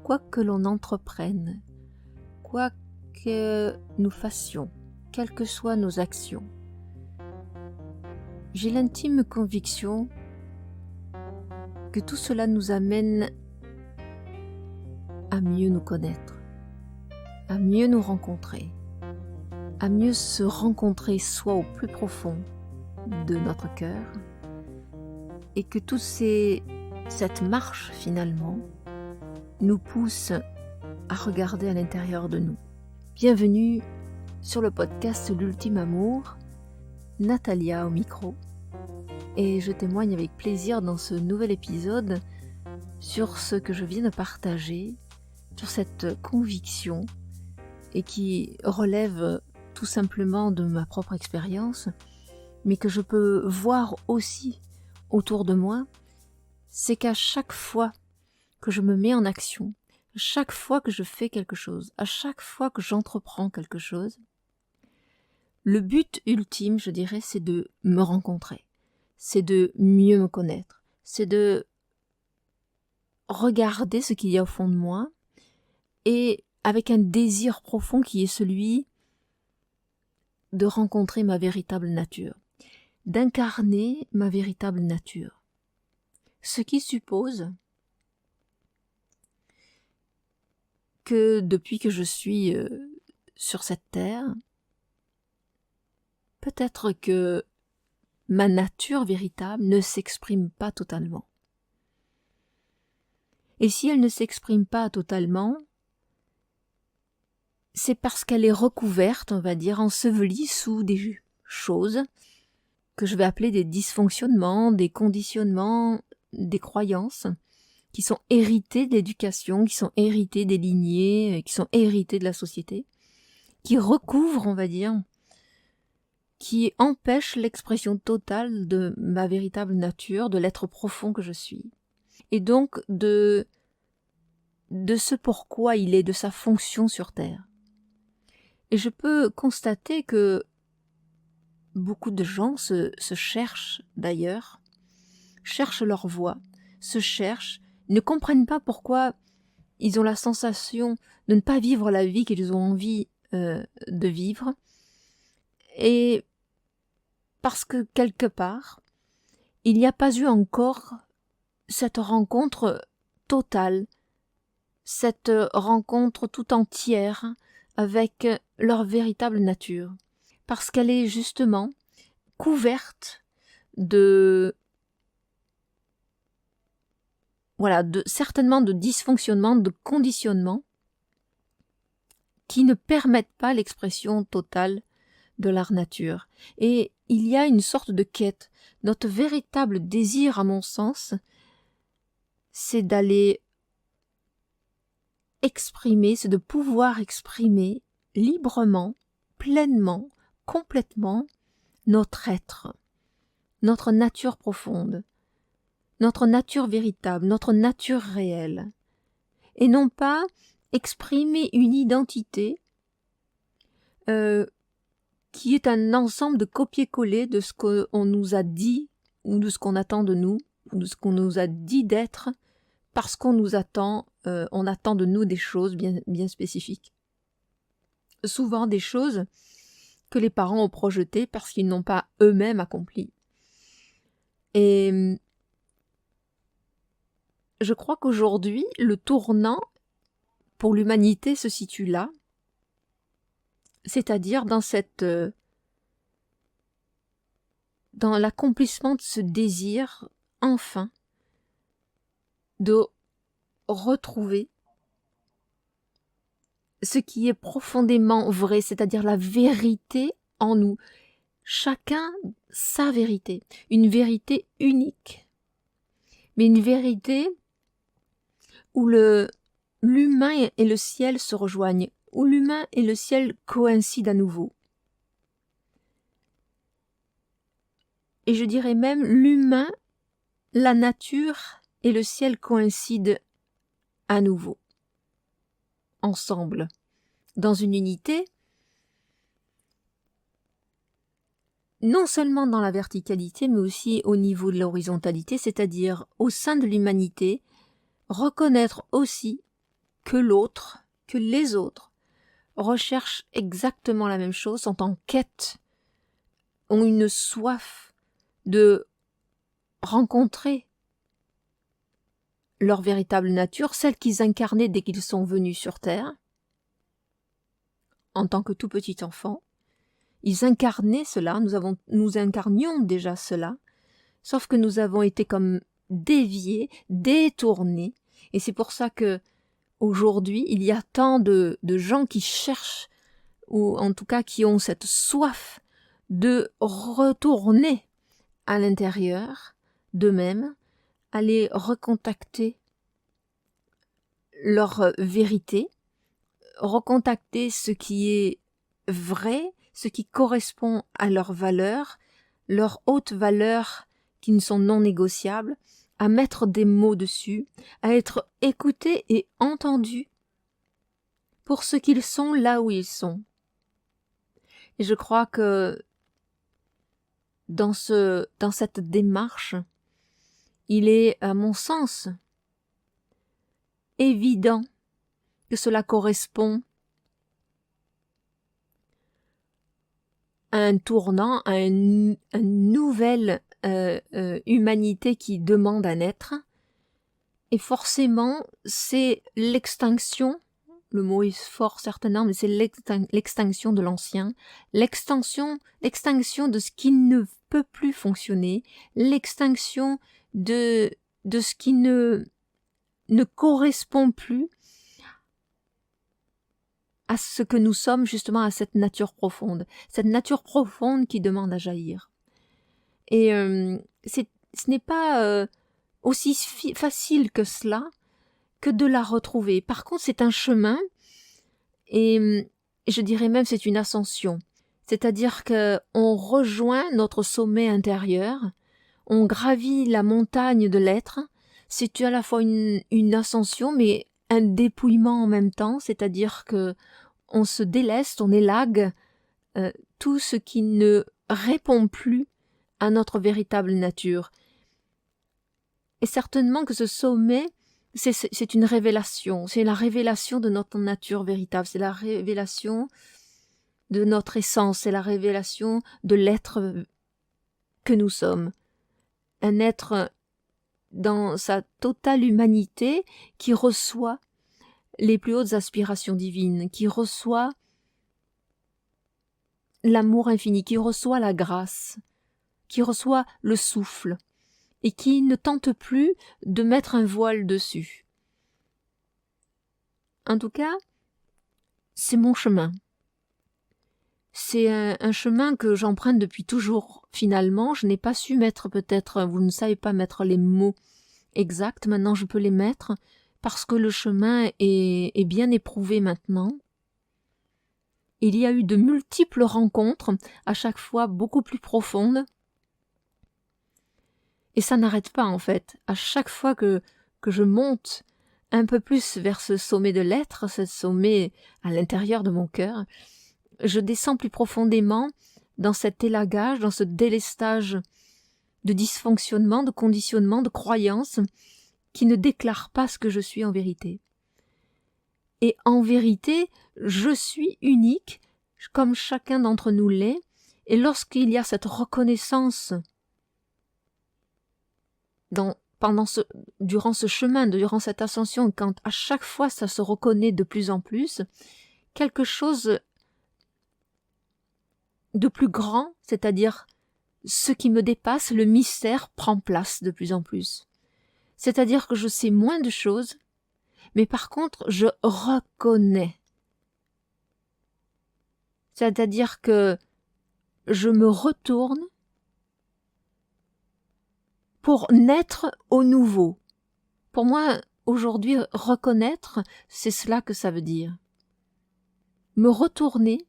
quoi que l'on entreprenne, quoi que nous fassions, quelles que soient nos actions, j'ai l'intime conviction que tout cela nous amène à mieux nous connaître, à mieux nous rencontrer, à mieux se rencontrer soi au plus profond de notre cœur, et que cette marche finalement nous pousse à regarder à l'intérieur de nous. Bienvenue sur le podcast L'Ultime Amour, Natalia au micro, et je témoigne avec plaisir dans ce nouvel épisode sur ce que je viens de partager, sur cette conviction, et qui relève tout simplement de ma propre expérience, mais que je peux voir aussi autour de moi, c'est qu'à chaque fois que je me mets en action, chaque fois que je fais quelque chose, à chaque fois que j'entreprends quelque chose, le but ultime, je dirais, c'est de me rencontrer, c'est de mieux me connaître, c'est de regarder ce qu'il y a au fond de moi, et avec un désir profond qui est celui de rencontrer ma véritable nature, d'incarner ma véritable nature. Ce qui suppose que depuis que je suis sur cette terre, peut-être que ma nature véritable ne s'exprime pas totalement. Et si elle ne s'exprime pas totalement, c'est parce qu'elle est recouverte, on va dire, ensevelie sous des choses que je vais appeler des dysfonctionnements, des conditionnements, des croyances qui sont héritées de l'éducation, qui sont héritées des lignées, qui sont héritées de la société, qui recouvrent, on va dire, qui empêchent l'expression totale de ma véritable nature, de l'être profond que je suis. Et donc de ce pourquoi il est, de sa fonction sur Terre. Et je peux constater que beaucoup de gens se cherchent d'ailleurs, cherchent leur voie, se cherchent, ne comprennent pas pourquoi ils ont la sensation de ne pas vivre la vie qu'ils ont envie de vivre, et parce que quelque part, il n'y a pas eu encore cette rencontre totale, cette rencontre tout entière avec leur véritable nature, parce qu'elle est justement couverte certainement de dysfonctionnements, de conditionnements qui ne permettent pas l'expression totale de leur nature. Et il y a une sorte de quête. Notre véritable désir, à mon sens, c'est d'aller exprimer, c'est de pouvoir exprimer librement, pleinement, complètement notre être, notre nature profonde, notre nature véritable, notre nature réelle, et non pas exprimer une identité qui est un ensemble de copier-coller de ce qu'on nous a dit, ou de ce qu'on attend de nous, ou de ce qu'on nous a dit d'être, parce qu'on nous attend, on attend de nous des choses bien spécifiques. Souvent des choses que les parents ont projetées parce qu'ils n'ont pas eux-mêmes accompli. Et je crois qu'aujourd'hui, le tournant pour l'humanité se situe là, c'est-à-dire dans l'accomplissement de ce désir, enfin, de retrouver ce qui est profondément vrai, c'est-à-dire la vérité en nous. Chacun sa vérité, une vérité unique, mais une vérité où l'humain et le ciel se rejoignent, où l'humain et le ciel coïncident à nouveau. Et je dirais même l'humain, la nature et le ciel coïncident à nouveau, ensemble, dans une unité, non seulement dans la verticalité, mais aussi au niveau de l'horizontalité, c'est-à-dire au sein de l'humanité, reconnaître aussi que l'autre, que les autres, recherchent exactement la même chose, sont en quête, ont une soif de rencontrer leur véritable nature, celle qu'ils incarnaient dès qu'ils sont venus sur Terre, en tant que tout petit enfant. Ils incarnaient cela, nous incarnions déjà cela, sauf que nous avons été comme déviés, détournés, et c'est pour ça que aujourd'hui, il y a tant de gens qui cherchent, ou en tout cas qui ont cette soif de retourner à l'intérieur d'eux-mêmes, aller recontacter leur vérité, recontacter ce qui est vrai, ce qui correspond à leurs valeurs, leurs hautes valeurs qui ne sont non négociables, à mettre des mots dessus, à être écoutés et entendus pour ce qu'ils sont là où ils sont. Et je crois que dans cette démarche, il est, à mon sens, évident que cela correspond à un tournant, à une nouvelle humanité qui demande à naître. Et forcément, c'est l'extinction, le mot est fort certainement, mais c'est l'extinction de l'ancien, l'extinction de ce qui ne peut plus fonctionner, l'extinction de ce qui ne correspond plus à ce que nous sommes, justement, à cette nature profonde qui demande à jaillir. Et ce n'est pas aussi facile que cela que de la retrouver. Par contre, c'est un chemin, et je dirais même c'est une ascension. C'est-à-dire qu'on rejoint notre sommet intérieur, on gravit la montagne de l'être. C'est à la fois une ascension, mais un dépouillement en même temps, c'est-à-dire que on se déleste, on élague tout ce qui ne répond plus à notre véritable nature. Et certainement que ce sommet, c'est une révélation, c'est la révélation de notre nature véritable, c'est la révélation de notre essence, c'est la révélation de l'être que nous sommes. Un être dans sa totale humanité qui reçoit les plus hautes aspirations divines, qui reçoit l'amour infini, qui reçoit la grâce, qui reçoit le souffle, et qui ne tente plus de mettre un voile dessus. En tout cas, c'est mon chemin. C'est un chemin que j'emprunte depuis toujours. Finalement, je n'ai pas su mettre, peut-être, vous ne savez pas mettre les mots exacts, maintenant je peux les mettre, parce que le chemin est bien éprouvé maintenant. Il y a eu de multiples rencontres, à chaque fois beaucoup plus profondes, et ça n'arrête pas en fait. À chaque fois que je monte un peu plus vers ce sommet de l'être, ce sommet à l'intérieur de mon cœur, je descends plus profondément dans cet élagage, dans ce délestage de dysfonctionnement, de conditionnement, de croyances qui ne déclarent pas ce que je suis en vérité. Et en vérité, je suis unique, comme chacun d'entre nous l'est, et lorsqu'il y a cette reconnaissance durant ce chemin, durant cette ascension, quand à chaque fois ça se reconnaît de plus en plus, quelque chose de plus grand, c'est-à-dire ce qui me dépasse, le mystère prend place de plus en plus. C'est-à-dire que je sais moins de choses, mais par contre, je reconnais. C'est-à-dire que je me retourne pour naître au nouveau. Pour moi, aujourd'hui, reconnaître, c'est cela que ça veut dire. Me retourner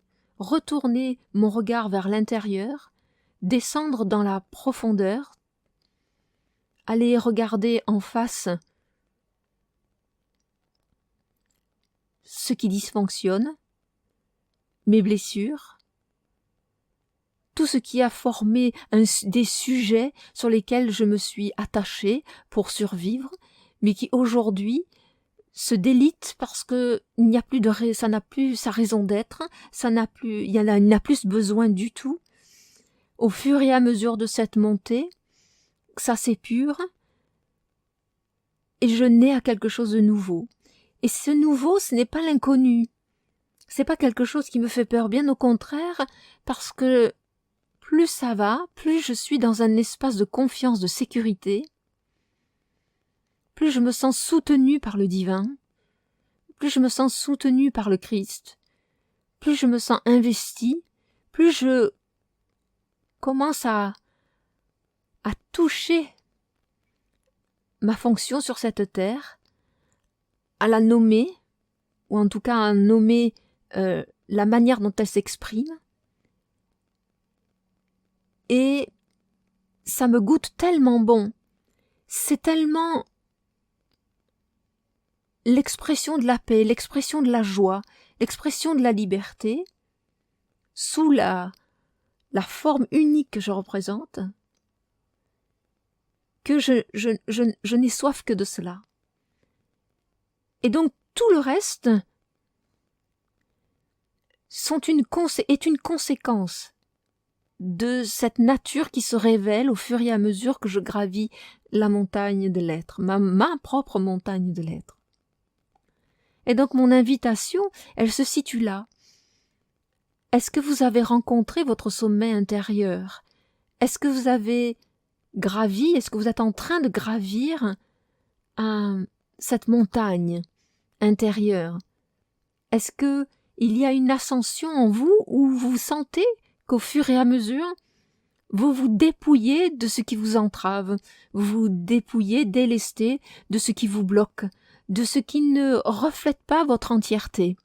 mon regard vers l'intérieur, descendre dans la profondeur, aller regarder en face ce qui dysfonctionne, mes blessures, tout ce qui a formé des sujets sur lesquels je me suis attachée pour survivre, mais qui aujourd'hui se délite parce que il n'y a plus ça n'a plus sa raison d'être, il n'a plus besoin du tout. Au fur et à mesure de cette montée, ça s'épure et je nais à quelque chose de nouveau. Et ce nouveau, ce n'est pas l'inconnu. C'est pas quelque chose qui me fait peur, bien au contraire, parce que plus ça va, plus je suis dans un espace de confiance, de sécurité, plus je me sens soutenue par le divin, plus je me sens soutenue par le Christ, plus je me sens investie, plus je commence à toucher ma fonction sur cette terre, à la nommer, ou en tout cas à nommer la manière dont elle s'exprime, et ça me goûte tellement bon, c'est tellement l'expression de la paix, l'expression de la joie, l'expression de la liberté, sous la forme unique que je représente, que je n'ai soif que de cela. Et donc tout le reste est une conséquence de cette nature qui se révèle au fur et à mesure que je gravis la montagne de l'être, ma propre montagne de l'être. Et donc mon invitation, elle se situe là. Est-ce que vous avez rencontré votre sommet intérieur? Est-ce que vous avez gravi, est-ce que vous êtes en train de gravir cette montagne intérieure? Est-ce que il y a une ascension en vous où vous sentez qu'au fur et à mesure, vous vous dépouillez de ce qui vous entrave, vous vous dépouillez, délestez de ce qui vous bloque, de ce qui ne reflète pas votre entièreté?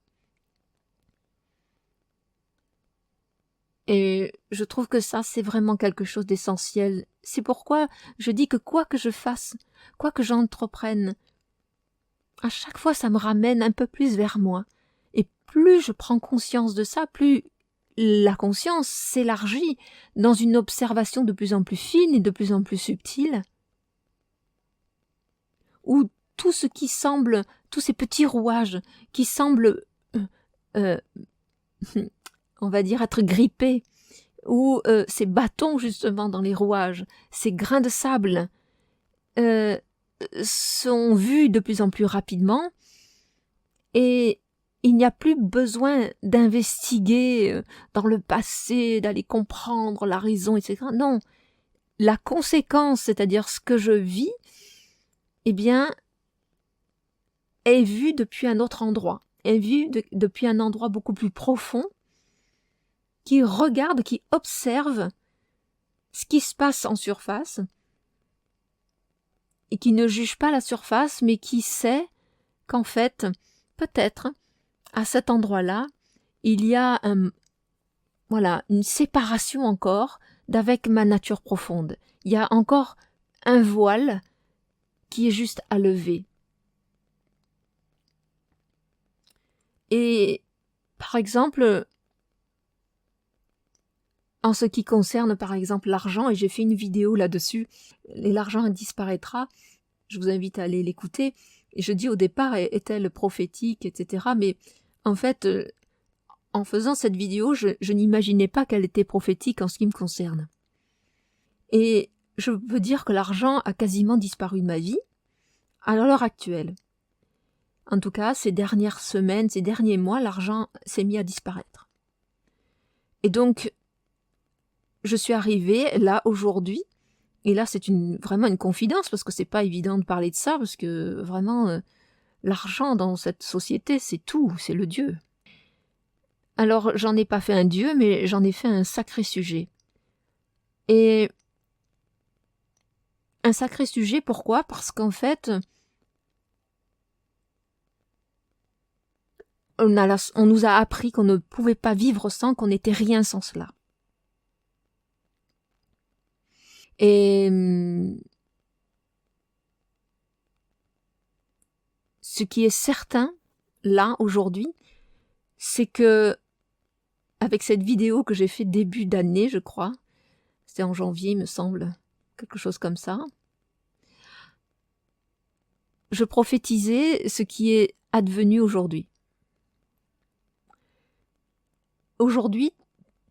Et je trouve que ça, c'est vraiment quelque chose d'essentiel. C'est pourquoi je dis que quoi que je fasse, quoi que j'entreprenne, à chaque fois, ça me ramène un peu plus vers moi. Et plus je prends conscience de ça, plus la conscience s'élargit dans une observation de plus en plus fine et de plus en plus subtile, où tout ce qui semble, tous ces petits rouages qui semblent, on va dire, être grippés, ou ces bâtons justement dans les rouages, ces grains de sable, sont vus de plus en plus rapidement, et il n'y a plus besoin d'investiguer dans le passé, d'aller comprendre la raison, etc. Non, la conséquence, c'est-à-dire ce que je vis, eh bien, est vue depuis un autre endroit, est vue depuis un endroit beaucoup plus profond, qui regarde, qui observe ce qui se passe en surface, et qui ne juge pas la surface, mais qui sait qu'en fait, peut-être, à cet endroit-là, il y a une séparation encore d'avec ma nature profonde. Il y a encore un voile qui est juste à lever. Et, par exemple, en ce qui concerne, par exemple, l'argent, et j'ai fait une vidéo là-dessus, et l'argent disparaîtra, je vous invite à aller l'écouter, et je dis au départ, est-elle prophétique, etc. Mais en fait, en faisant cette vidéo, je n'imaginais pas qu'elle était prophétique en ce qui me concerne. Et je peux dire que l'argent a quasiment disparu de ma vie à l'heure actuelle. En tout cas, ces dernières semaines, ces derniers mois, l'argent s'est mis à disparaître. Et donc, je suis arrivée là aujourd'hui, et là c'est vraiment une confidence, parce que c'est pas évident de parler de ça, parce que vraiment, l'argent dans cette société, c'est tout, c'est le Dieu. Alors, j'en ai pas fait un Dieu, mais j'en ai fait un sacré sujet. Et un sacré sujet, pourquoi? Parce qu'en fait, on nous a appris qu'on ne pouvait pas vivre sans, qu'on n'était rien sans cela. Et ce qui est certain, là, aujourd'hui, c'est que, avec cette vidéo que j'ai fait début d'année, je crois, c'était en janvier, il me semble, quelque chose comme ça, je prophétisais ce qui est advenu aujourd'hui. Aujourd'hui,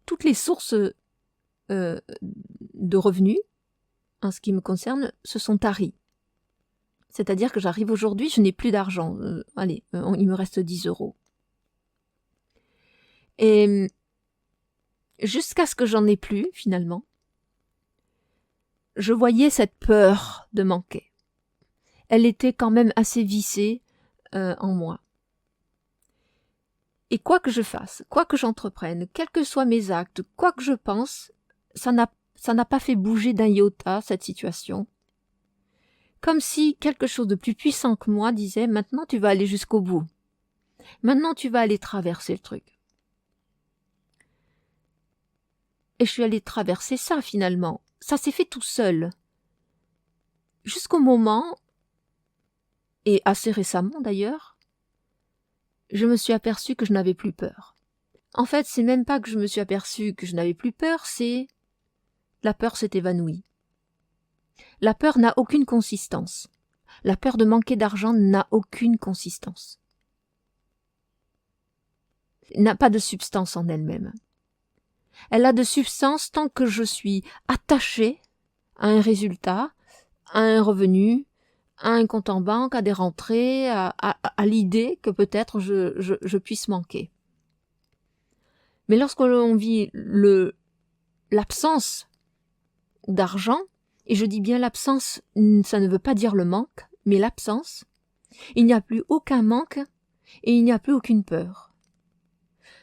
toutes les sources de revenus, en ce qui me concerne, se sont taries. C'est-à-dire que j'arrive aujourd'hui, je n'ai plus d'argent. Il me reste 10 euros. Et jusqu'à ce que j'en ai plus, finalement, je voyais cette peur de manquer. Elle était quand même assez vissée en moi. Et quoi que je fasse, quoi que j'entreprenne, quels que soient mes actes, quoi que je pense, ça n'a pas fait bouger d'un iota cette situation. Comme si quelque chose de plus puissant que moi disait « Maintenant tu vas aller jusqu'au bout. Maintenant tu vas aller traverser le truc. » Et je suis allée traverser ça finalement. Ça s'est fait tout seul. Jusqu'au moment, et assez récemment d'ailleurs, je me suis aperçue que je n'avais plus peur. En fait, c'est même pas que je me suis aperçue que je n'avais plus peur, c'est la peur s'est évanouie. La peur n'a aucune consistance. La peur de manquer d'argent n'a aucune consistance. N'a pas de substance en elle-même. Elle a de substance tant que je suis attachée à un résultat, à un revenu, à un compte en banque, à des rentrées, à l'idée que peut-être je puisse manquer. Mais lorsque l'on vit l'absence d'argent, et je dis bien l'absence, ça ne veut pas dire le manque, mais l'absence, il n'y a plus aucun manque et il n'y a plus aucune peur.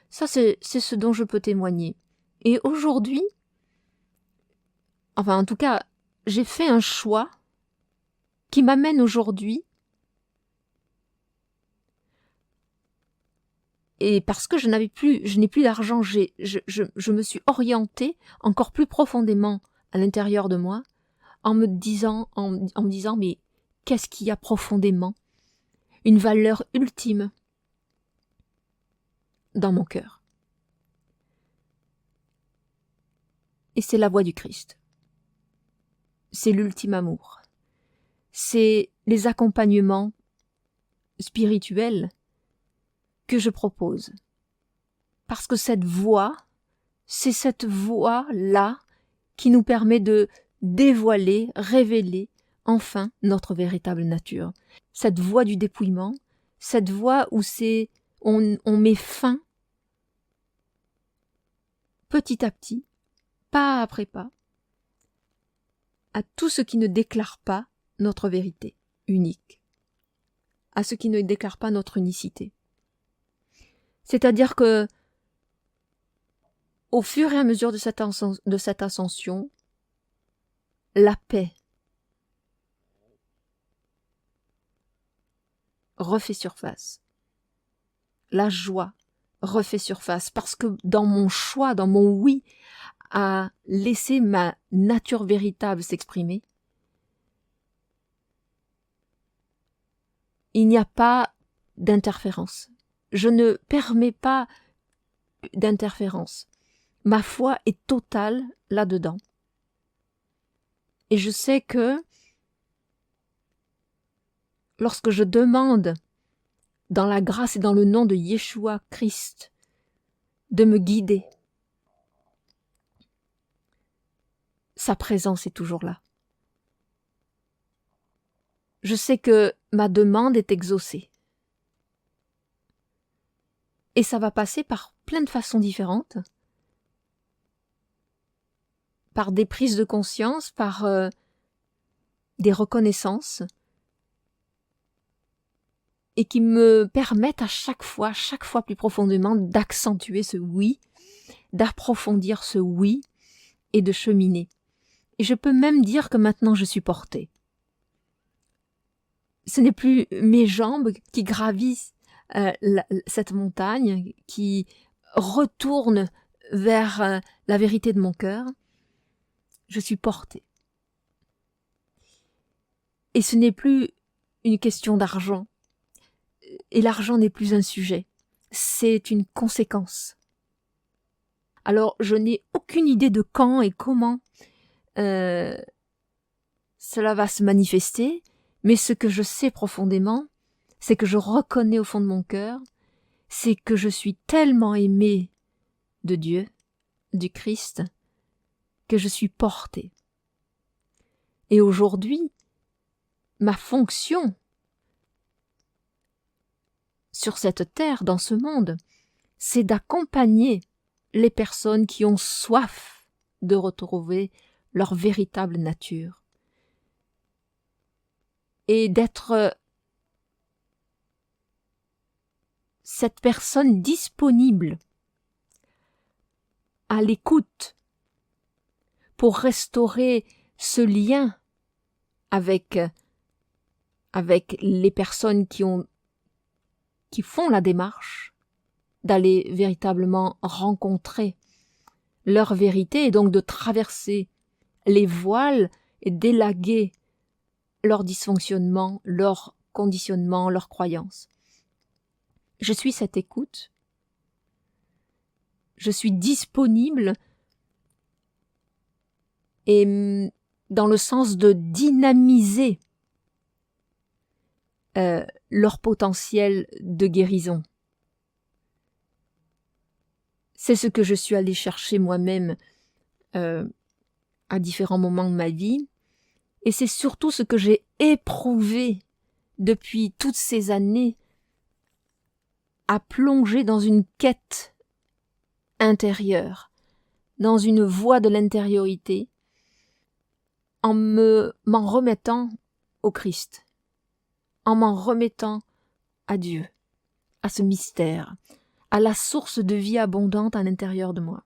Ça, c'est ce dont je peux témoigner. Et aujourd'hui, enfin en tout cas, j'ai fait un choix qui m'amène aujourd'hui, et parce que je n'ai plus d'argent, je me suis orientée encore plus profondément à l'intérieur de moi, en me disant, mais qu'est-ce qu'il y a profondément, une valeur ultime dans mon cœur. Et c'est la voix du Christ. C'est l'ultime amour. C'est les accompagnements spirituels que je propose. Parce que cette voix, c'est cette voix-là qui nous permet de dévoiler, révéler enfin notre véritable nature. Cette voie du dépouillement, cette voie où on met fin petit à petit, pas après pas, à tout ce qui ne déclare pas notre vérité unique, à ce qui ne déclare pas notre unicité. C'est-à-dire que, au fur et à mesure de cette ascension, la paix refait surface. La joie refait surface. Parce que dans mon choix, dans mon oui, à laisser ma nature véritable s'exprimer, il n'y a pas d'interférence. Je ne permets pas d'interférence. Ma foi est totale là-dedans. Et je sais que lorsque je demande, dans la grâce et dans le nom de Yeshua Christ, de me guider, sa présence est toujours là. Je sais que ma demande est exaucée. Et ça va passer par plein de façons différentes, par des prises de conscience, par des reconnaissances, et qui me permettent à chaque fois plus profondément d'accentuer ce oui, d'approfondir ce oui et de cheminer. Et je peux même dire que maintenant je suis portée. Ce n'est plus mes jambes qui gravissent cette montagne, qui retournent vers la vérité de mon cœur. Je suis portée. Et ce n'est plus une question d'argent. Et l'argent n'est plus un sujet. C'est une conséquence. Alors, je n'ai aucune idée de quand et comment cela va se manifester, Mais ce que je sais profondément, c'est que je reconnais au fond de mon cœur, c'est que je suis tellement aimée de Dieu, du Christ, que je suis portée. Et aujourd'hui, ma fonction sur cette terre, dans ce monde, c'est d'accompagner les personnes qui ont soif de retrouver leur véritable nature et d'être cette personne disponible à l'écoute pour restaurer ce lien avec les personnes qui font la démarche d'aller véritablement rencontrer leur vérité et donc de traverser les voiles et d'élaguer leur dysfonctionnement, leur conditionnement, leurs croyances. Je suis cette écoute. Je suis disponible et dans le sens de dynamiser leur potentiel de guérison. C'est ce que je suis allée chercher moi-même à différents moments de ma vie, et c'est surtout ce que j'ai éprouvé depuis toutes ces années à plonger dans une quête intérieure, dans une voie de l'intériorité, en m'en remettant au Christ, en m'en remettant à Dieu, à ce mystère, à la source de vie abondante à l'intérieur de moi.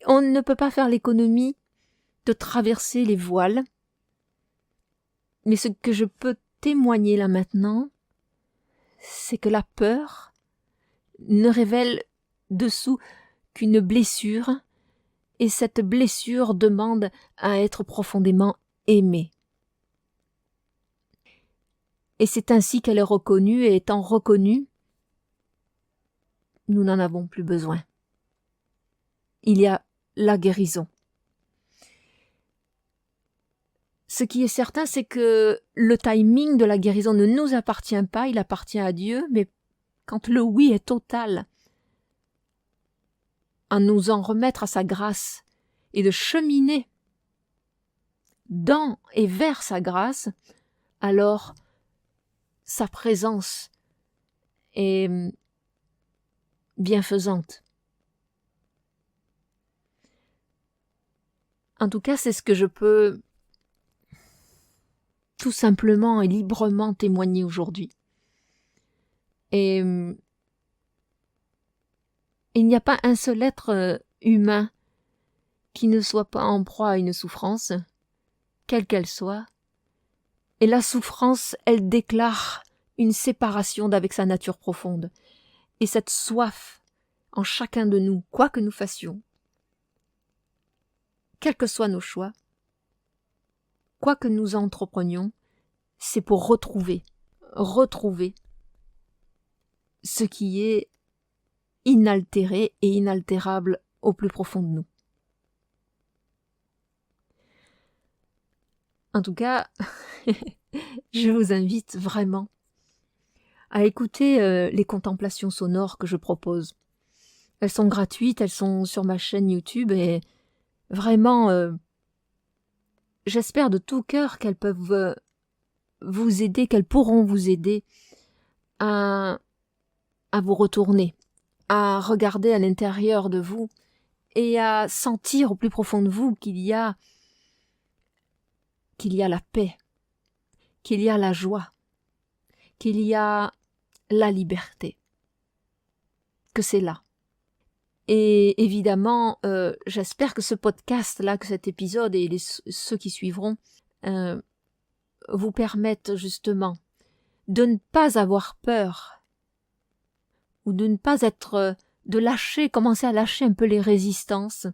On ne peut pas faire l'économie de traverser les voiles, mais ce que je peux témoigner là maintenant, c'est que la peur ne révèle dessous qu'une blessure, et cette blessure demande à être profondément aimée. Et c'est ainsi qu'elle est reconnue, et étant reconnue, nous n'en avons plus besoin. Il y a la guérison. Ce qui est certain, c'est que le timing de la guérison ne nous appartient pas, il appartient à Dieu, mais quand le oui est total, à nous en remettre à sa grâce et de cheminer dans et vers sa grâce, alors sa présence est bienfaisante. En tout cas, c'est ce que je peux tout simplement et librement témoigner aujourd'hui. Et il n'y a pas un seul être humain qui ne soit pas en proie à une souffrance, quelle qu'elle soit. Et la souffrance, elle déclare une séparation d'avec sa nature profonde. Et cette soif en chacun de nous, quoi que nous fassions, quels que soient nos choix, quoi que nous entreprenions, c'est pour retrouver ce qui est inaltéré et inaltérable au plus profond de nous. En tout cas, je vous invite vraiment à écouter les contemplations sonores que je propose. Elles sont gratuites, elles sont sur ma chaîne YouTube et vraiment, j'espère de tout cœur qu'elles peuvent vous aider, qu'elles pourront vous aider à vous retourner, à regarder à l'intérieur de vous et à sentir au plus profond de vous qu'il y a la paix, qu'il y a la joie, qu'il y a la liberté, que c'est là. Et évidemment, j'espère que ce podcast-là, que cet épisode et ceux qui suivront vous permettent justement de ne pas avoir peur ou de ne pas être, de lâcher, commencer à lâcher un peu les résistances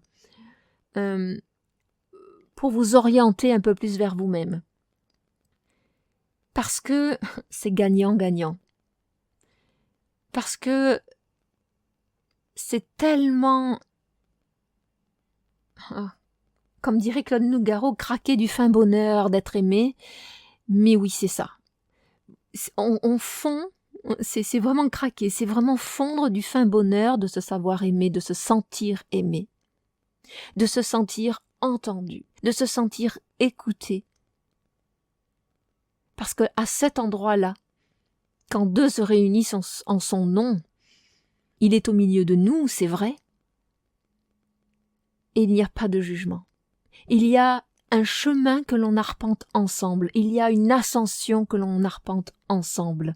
pour vous orienter un peu plus vers vous-même. Parce que c'est gagnant-gagnant. Parce que c'est tellement, comme dirait Claude Nougaro, craquer du fin bonheur d'être aimé, Mais oui, c'est ça. On fond, c'est vraiment craquer, c'est vraiment fondre du fin bonheur de se savoir aimer, de se sentir aimé, de se sentir entendu, de se sentir écouté. Parce que à cet endroit-là, quand deux se réunissent en son nom, il est au milieu de nous, c'est vrai, et il n'y a pas de jugement. Il y a un chemin que l'on arpente ensemble, il y a une ascension que l'on arpente ensemble.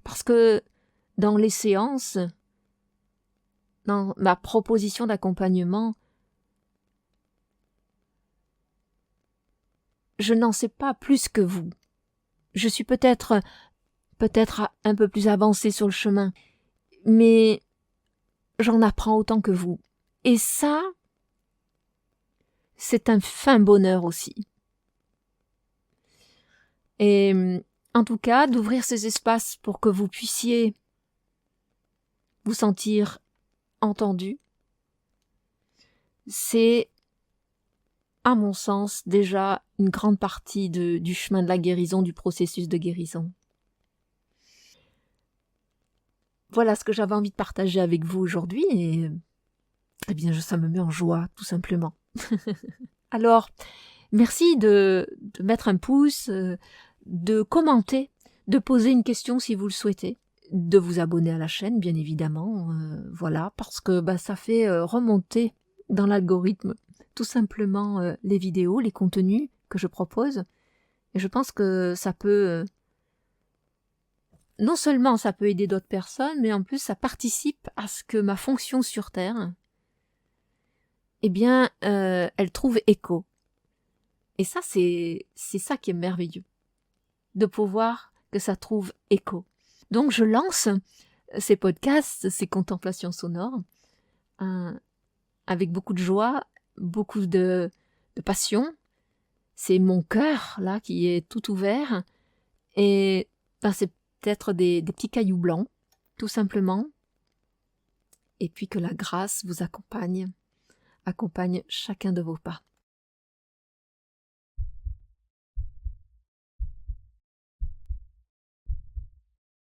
Parce que dans les séances, dans ma proposition d'accompagnement, je n'en sais pas plus que vous. Je suis peut-être un peu plus avancée sur le chemin, mais j'en apprends autant que vous. Et ça, c'est un fin bonheur aussi. Et en tout cas, d'ouvrir ces espaces pour que vous puissiez vous sentir entendu, c'est, à mon sens, déjà une grande partie du chemin de la guérison, du processus de guérison. Voilà ce que j'avais envie de partager avec vous aujourd'hui et eh bien, ça me met en joie, tout simplement. Alors, merci de mettre un pouce, de commenter, de poser une question si vous le souhaitez, de vous abonner à la chaîne, bien évidemment, voilà, parce que ça fait remonter dans l'algorithme tout simplement les vidéos, les contenus que je propose. Et je pense que ça peut, non seulement ça peut aider d'autres personnes, mais en plus ça participe à ce que ma fonction sur Terre, eh bien, elle trouve écho. Et ça, c'est ça qui est merveilleux, de pouvoir que ça trouve écho. Donc, je lance ces podcasts, ces contemplations sonores, avec beaucoup de joie, beaucoup de passion. C'est mon cœur, là, qui est tout ouvert. Et c'est peut-être des petits cailloux blancs, tout simplement. Et puis que la grâce vous accompagne chacun de vos pas.